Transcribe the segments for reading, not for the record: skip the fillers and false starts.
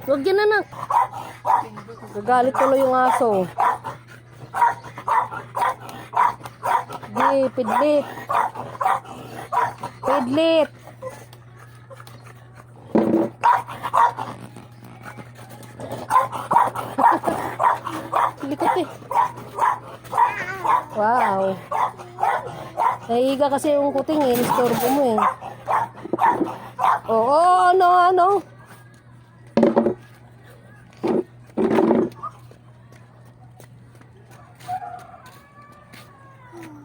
Huwag yan, anak. Gagalit tuloy yung aso. Di, pidlit. Pidlit. Likot eh. Wow. Naiiga kasi yung kuting eh. Istorbo mo eh. Oo, ano.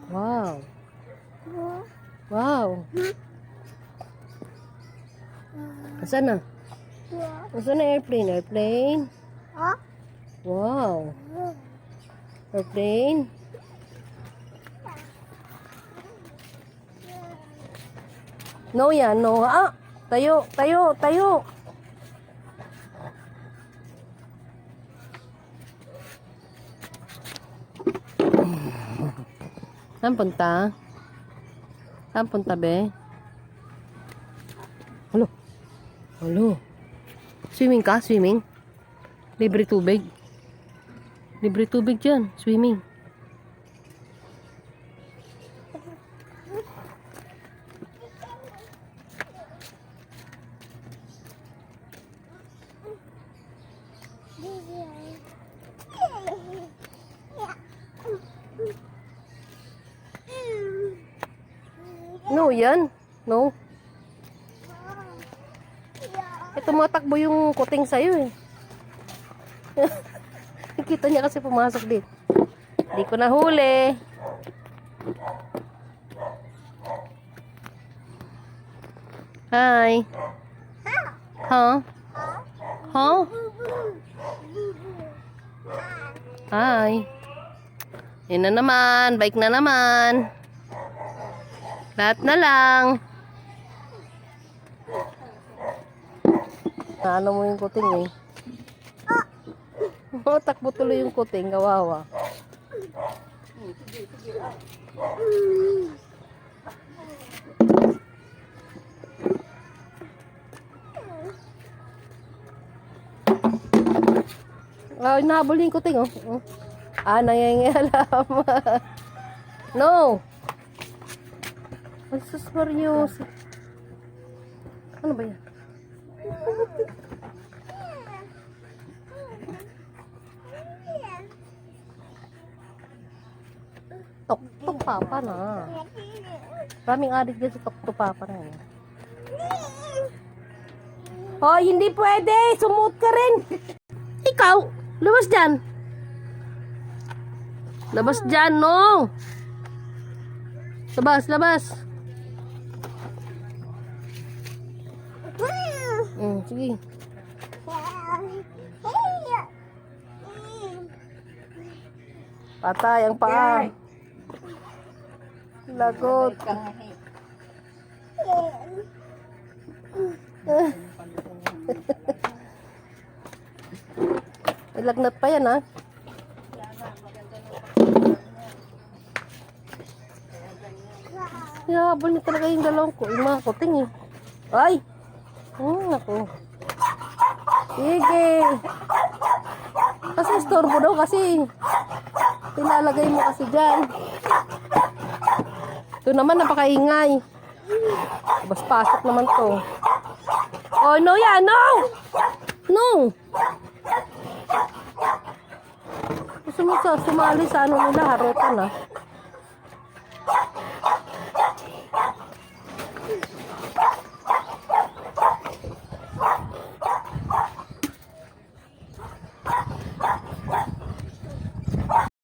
Wow. Wow. Asan na? Asan na airplane? Airplane? Wow. Airplane? No yan, no. Ah! Tayo. Saan punta? Saan punta, be? Halo. Swimming ka? Swimming? Libre tubig? Libre tubig dyan. Swimming. No, yan. No. Ito matakbo yung kuting sa'yo eh. Nakita niya kasi pumasok din. Hindi ko nahuli. Hi. Huh? Huh? Hi. Yan na naman. Bike na naman. Lahat na lang. Ano mo yung kuting eh. Oh, takbo tuloy yung kuting. Kawawa. Ah, nahabol yung kuting oh. Ah, nangyayang No. Ay, sus Marios. Ano ba yan? Tok-tok papa na. Maraming adik dyan sa tok-tok papa na yan. Hoy, hindi pwede. Sumuot ka rin. Ikaw, labas dyan. Labas dyan, no. Labas. Sige. Patay ang paa. Lagot. Lagnat pa yan, ha? Habol niya talaga yung dalawang ko. Yung mga kuting, eh. Ay! Naku. Sige. Kasi istorbo daw kasi. Ilalagay mo kasi dyan. Ito naman napakaingay. Bas pasok naman to. Oh, no yan, no! No! Gusto mo sumali sa ano nila, harutan ah.